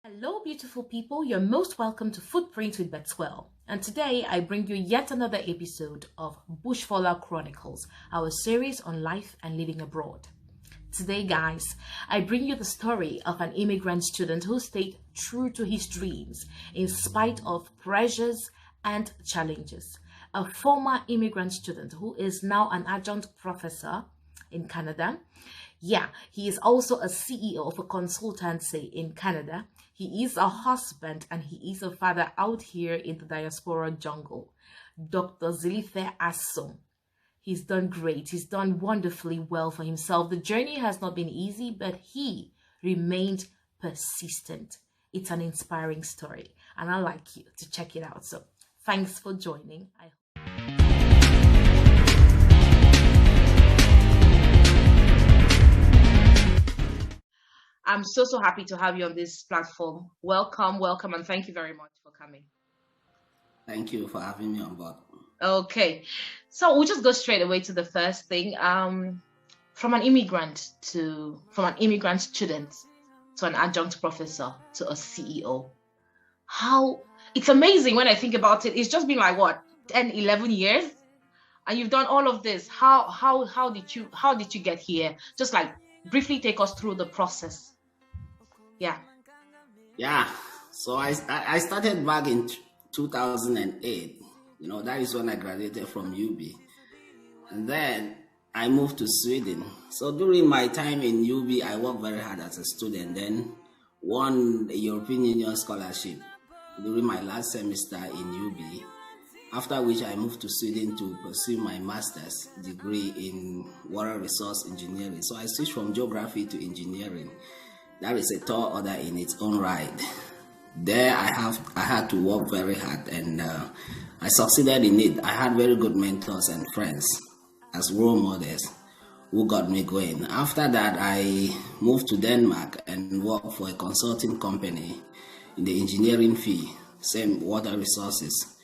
Hello, beautiful people. You're most welcome to Footprints with Betswell. And today I bring you yet another episode of Bushfaller Chronicles, our series on life and living abroad. Today, guys, I bring you the story of an immigrant student who stayed true to his dreams in spite of pressures and challenges. A former immigrant student who is now an adjunct professor in Canada. Yeah, he is also a CEO of a consultancy in Canada. He is a husband and he is a father out here in the diaspora jungle. Dr. Zilefac Asong. He's done great. He's done wonderfully well for himself. The journey has not been easy, but he remained persistent. It's an inspiring story, and I'd like you to check it out. So thanks for joining. I'm so happy to have you on this platform. Welcome, and thank you very much for coming. Thank you for having me on board. Okay, so we'll just go straight away to the first thing. From an immigrant student to an adjunct professor to a CEO. It's amazing when I think about it. It's just been like what, 10, 11 years, and you've done all of this. How did you get here? Just like briefly take us through the process. Yeah. So I started back in 2008. That is when I graduated from UB. And then I moved to Sweden. So during my time in UB, I worked very hard as a student, then won a European Union scholarship during my last semester in UB. After which I moved to Sweden to pursue my master's degree in water resource engineering. So I switched from geography to engineering. That is a tall order in its own right. There I had to work very hard, and I succeeded in it. I had very good mentors and friends as role models who got me going. After that, I moved to Denmark and worked for a consulting company in the engineering field, same water resources.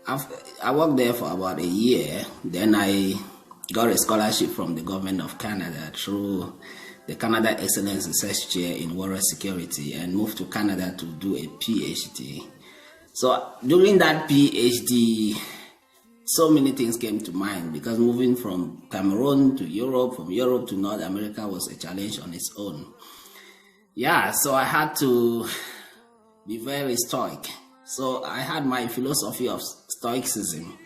I worked there for about a year. Then I got a scholarship from the government of Canada through the Canada Excellence Research Chair in Water Security, and moved to Canada to do a PhD. So during that PhD, so many things came to mind, because moving from Cameroon to Europe, from Europe to North America was a challenge on its own. So I had to be very stoic. So I had my philosophy of stoicism.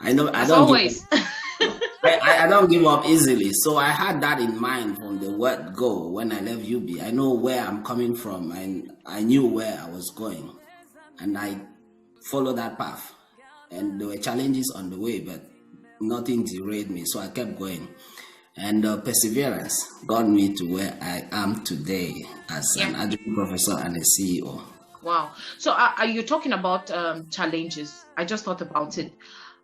I don't give up easily. So I had that in mind from the word go when I left UB. I know where I'm coming from, and I knew where I was going. And I followed that path. And there were challenges on the way, but nothing derailed me. So I kept going. And perseverance got me to where I am today as an adjunct professor and a CEO. Wow. So are you talking about challenges? I just thought about it.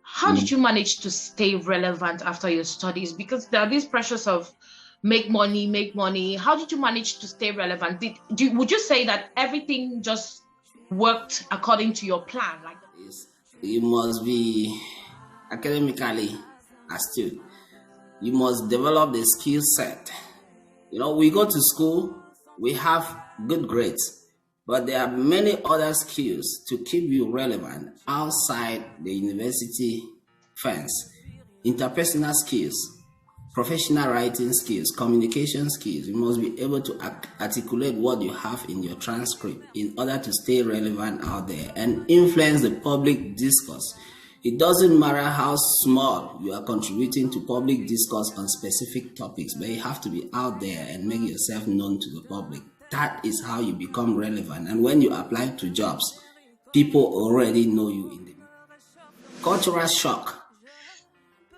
How did you manage to stay relevant after your studies? Because there are these pressures of make money. How did you manage to stay relevant? Would you say that everything just worked according to your plan? You must be academically astute. You must develop the skill set. We go to school, we have good grades, but there are many other skills to keep you relevant outside the university fence. Interpersonal skills, professional writing skills, communication skills. You must be able to articulate what you have in your transcript in order to stay relevant out there and influence the public discourse. It doesn't matter how small you are contributing to public discourse on specific topics, but you have to be out there and make yourself known to the public. That is how you become relevant. And when you apply to jobs, people already know you in the cultural shock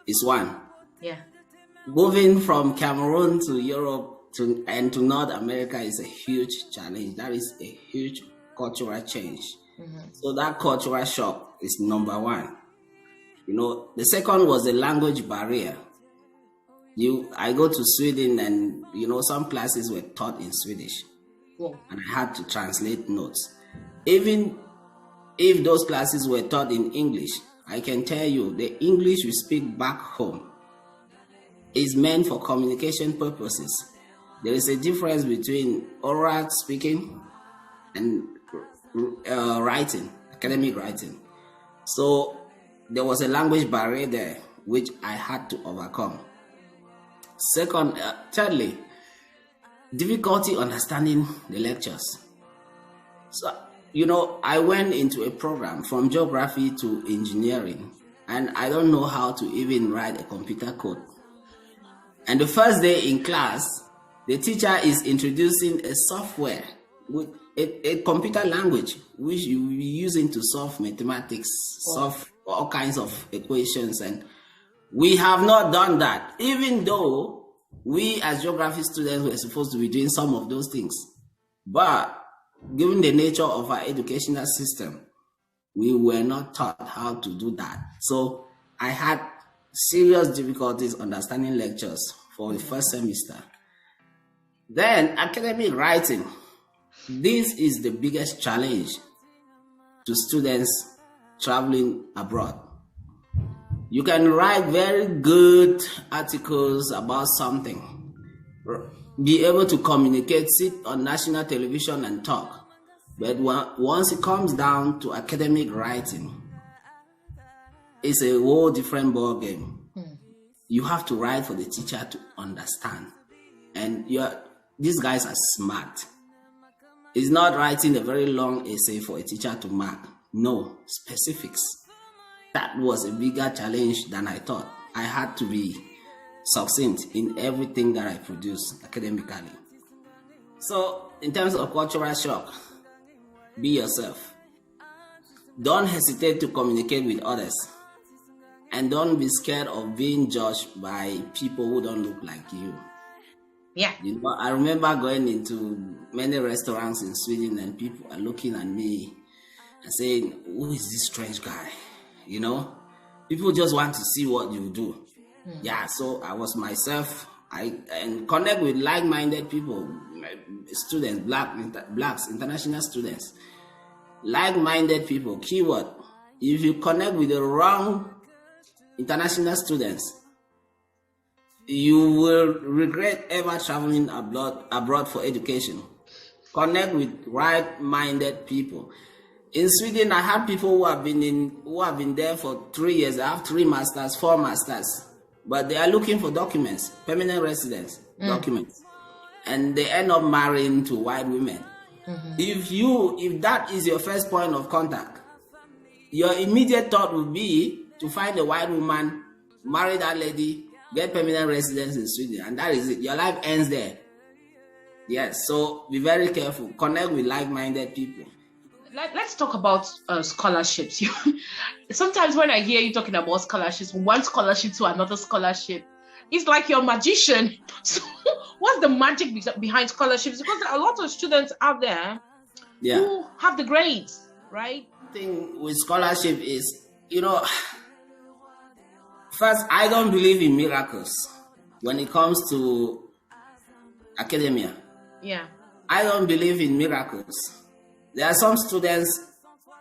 is one. Yeah. Moving from Cameroon to Europe and to North America is a huge challenge. That is a huge cultural change. Mm-hmm. So that cultural shock is number one. The second was the language barrier. I go to Sweden, and some classes were taught in Swedish. Whoa. And I had to translate notes. Even if those classes were taught in English, I can tell you the English we speak back home is meant for communication purposes. There is a difference between oral speaking and writing, academic writing. So there was a language barrier there which I had to overcome. Thirdly, difficulty understanding the lectures. So, I went into a program from geography to engineering, and I don't know how to even write a computer code. And the first day in class, the teacher is introducing a software with a computer language which you will be using to solve mathematics, solve all kinds of equations. And we have not done that, even though we as geography students were supposed to be doing some of those things. But given the nature of our educational system, we were not taught how to do that. So I had serious difficulties understanding lectures for the first semester. Then academic writing. This is the biggest challenge to students traveling abroad. You can write very good articles about something, be able to communicate, sit on national television and talk. But once it comes down to academic writing, it's a whole different ball game. You have to write for the teacher to understand. And these guys are smart. It's not writing a very long essay for a teacher to mark. No, specifics. That was a bigger challenge than I thought. I had to be succinct in everything that I produce academically. So, in terms of cultural shock, be yourself. Don't hesitate to communicate with others. And don't be scared of being judged by people who don't look like you. Yeah. I remember going into many restaurants in Sweden and people are looking at me and saying, who is this strange guy? People just want to see what you do. Yeah, so I was myself. And connect with like-minded people, students, blacks, international students. Like-minded people, keyword. If you connect with the wrong international students, you will regret ever traveling abroad for education. Connect with right-minded people. In Sweden, I have people who have been there for 3 years. I have 3 masters, 4 masters, but they are looking for documents, permanent residence documents, and they end up marrying to white women. If that is your first point of contact, your immediate thought would be to find a white woman, marry that lady, get permanent residence in Sweden, and that is it. Your life ends there. Yes, so be very careful. Connect with like-minded people. Let's talk about scholarships. Sometimes when I hear you talking about scholarships, one scholarship to another scholarship, it's like you're a magician. So what's the magic behind scholarships? Because there are a lot of students out there who have the grades, right? The thing with scholarship is, first, I don't believe in miracles when it comes to academia. Yeah. I don't believe in miracles. There are some students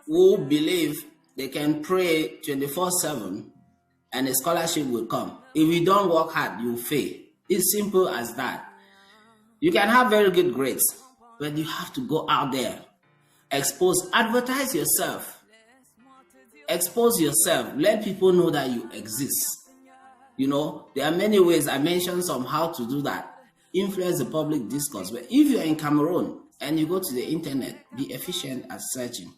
who believe they can pray 24/7 and a scholarship will come. If you don't work hard, you fail. It's simple as that. You can have very good grades, but you have to go out there, advertise yourself. Expose yourself. Let people know that you exist. There are many ways. I mentioned some how to do that. Influence the public discourse. But if you're in Cameroon and you go to the internet, be efficient at searching.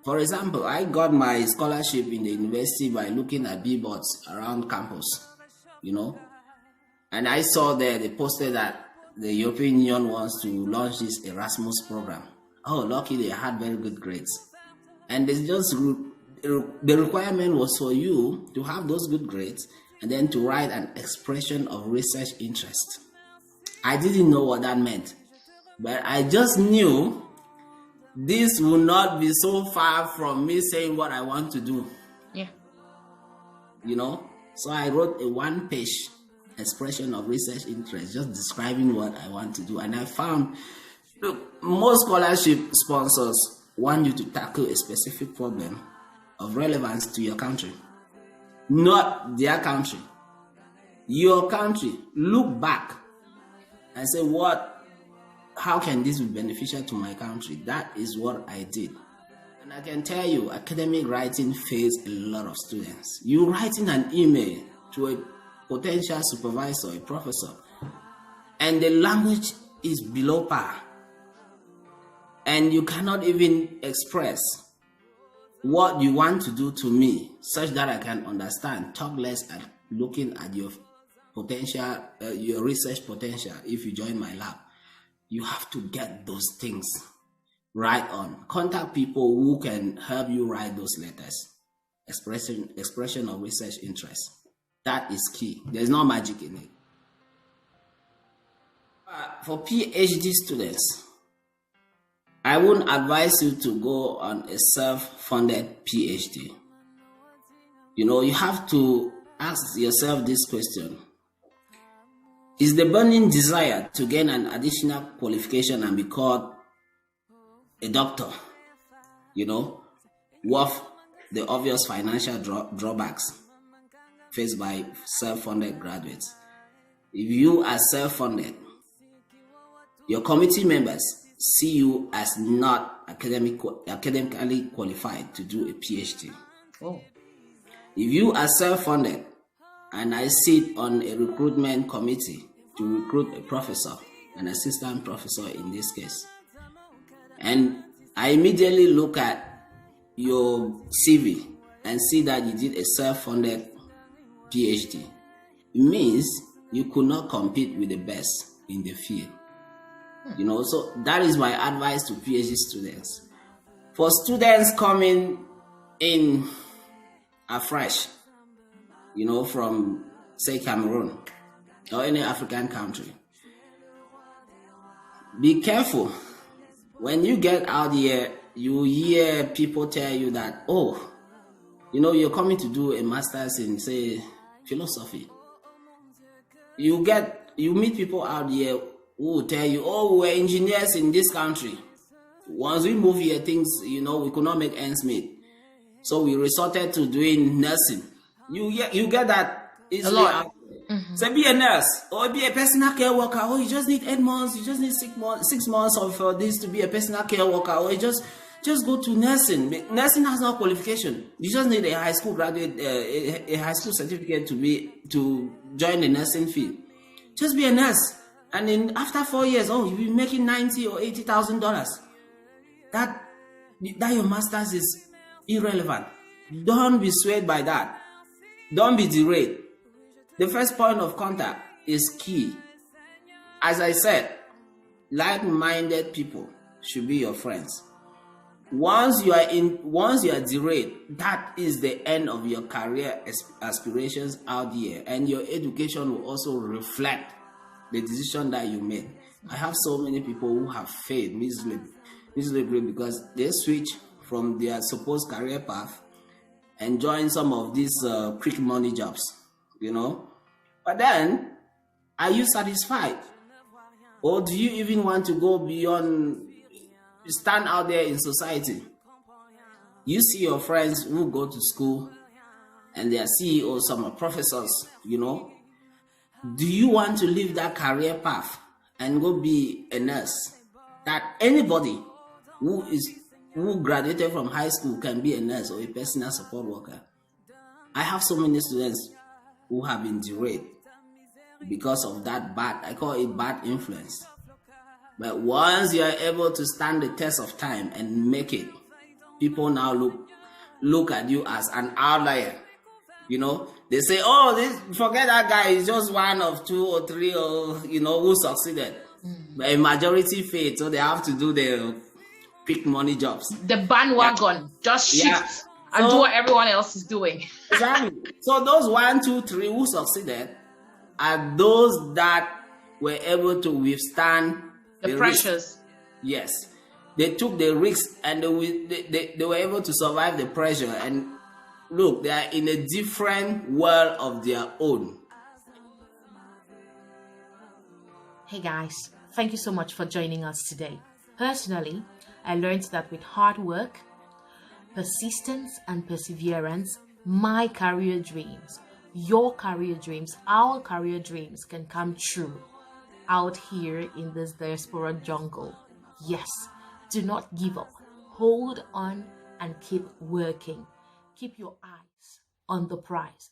For example, I got my scholarship in the university by looking at billboards around campus, And I saw there they posted that the European Union wants to launch this Erasmus program. Oh, lucky they had very good grades. And they just the requirement was for you to have those good grades and then to write an expression of research interest. I didn't know what that meant, but I just knew this will not be so far from me saying what I want to do. Yeah. So I wrote a 1-page expression of research interest, just describing what I want to do. And I found, most scholarship sponsors want you to tackle a specific problem of relevance to your country, not their country. Your country. Look back and say, what how can this be beneficial to my country? That is what I did. And I can tell you, academic writing fails a lot of students. You writing an email to a potential supervisor, a professor, and the language is below par. And you cannot even express what you want to do to me such that I can understand. Talk less at looking at your potential, your research potential if you join my lab. You have to get those things right on. Contact people who can help you write those letters. Expression of research interest. That is key. There's no magic in it. For PhD students, I wouldn't advise you to go on a self-funded PhD. You have to ask yourself this question. Is the burning desire to gain an additional qualification and be called a doctor, worth the obvious financial drawbacks faced by self-funded graduates? If you are self-funded, your committee members see you as not academically qualified to do a PhD. Oh. If you are self-funded, and I sit on a recruitment committee to recruit a professor, an assistant professor in this case, and I immediately look at your CV and see that you did a self-funded PhD, it means you could not compete with the best in the field. So that is my advice to PhD students. For students coming in afresh, from, say, Cameroon or any African country, be careful. When you get out here, you hear people tell you that, you're coming to do a master's in, say, philosophy. You meet people out here who will tell you, we're engineers in this country. Once we move here, things, we could not make ends meet. So we resorted to doing nursing. You get that easily. A lot. Mm-hmm. So be a nurse or be a personal care worker. You just need 8 months. You just need 6 months of this to be a personal care worker. Or you just go to nursing. Nursing has no qualification. You just need a high school graduate, a high school certificate to join the nursing field. Just be a nurse, and after 4 years, you'll be making $90,000 or $80,000. That your master's is irrelevant. Don't be swayed by that. Don't be derailed. The first point of contact is key. As I said, like-minded people should be your friends. Once you are derailed, that is the end of your career aspirations out here, and your education will also reflect the decision that you made. I have so many people who have failed miserably because they switch from their supposed career path and join some of these quick money jobs, But then, are you satisfied? Or do you even want to go beyond, stand out there in society? You see your friends who go to school and they are CEOs, some are professors, Do you want to leave that career path and go be a nurse? That anybody who graduated from high school can be a nurse or a personal support worker. I have so many students who have been derailed because of that I call it bad influence. But once you are able to stand the test of time and make it, people now look at you as an outlier. They say, forget that guy, he's just one of 2 or 3 who succeeded. But a majority failed, so they have to do the quick money jobs. The bandwagon, just shift and do what everyone else is doing. Exactly. So those 1, 2, 3 who succeeded are those that were able to withstand the pressures. Risk. Yes. They took the risk and they were able to survive the pressure. And look, they are in a different world of their own. Hey guys, thank you so much for joining us today. Personally, I learned that with hard work, persistence, and perseverance, my career dreams, your career dreams, our career dreams can come true. out here in this diaspora jungle. Yes, do not give up. Hold on and keep working. Keep your eyes on the prize.